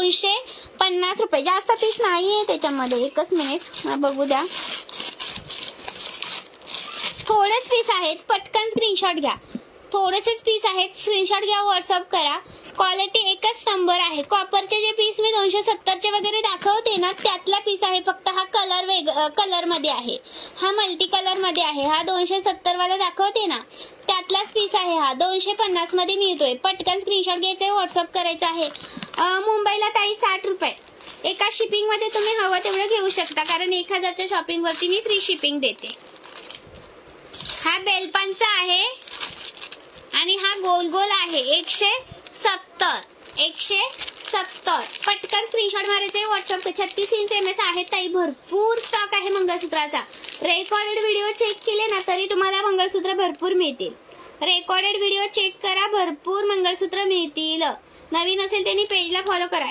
250 रुपये. जास्त पीस नाहीये त्याच्यामध्ये. एकच मिनिट बघू द्या. थोडेच पीस आहेत, पटकन स्क्रीनशॉट घ्या. थोडेसेच पीस आहेत, स्क्रीनशॉट घ्या, व्हॉट्सअप करा. क्वालिटी एकच नंबर आहे. कॉपरचे जे पीस मी 270चे वगैरे दाखवते ना, त्यातला पीस आहे. फक्त हा कलर मध्ये आहे, हा मल्टी कलर मध्ये आहे. हा 270 वाला दाखवते ना, त्यातलाच पीस आहे. हा 250 मध्ये मिळतोय. पटकन स्क्रीनशॉट घ्यायचा, व्हॉट्सअप करायचा आहे. मुंबईला ताई 60 रुपये. एका शिपिंग मध्ये तुम्ही हवं तेवढं घेऊ शकता, कारण 1000च्या शॉपिंग वरती मी फ्री शिपिंग देते. हा बेलपांचा आहे आणि हा गोल गोल आहे. 170. पटकन स्क्रीनशॉट मारायचे, व्हॉट्सअप. 36 इंच MS आहे ताई. भरपूर स्टॉक आहे मंगळसूत्राचा. रेकॉर्डेड व्हिडिओ चेक केले ना तरी तुम्हाला मंगळसूत्र भरपूर मिळतील. रेकॉर्डेड व्हिडिओ चेक करा, भरपूर मंगळसूत्र मिळतील. नवीन असेल त्यांनी पेजला फॉलो करा.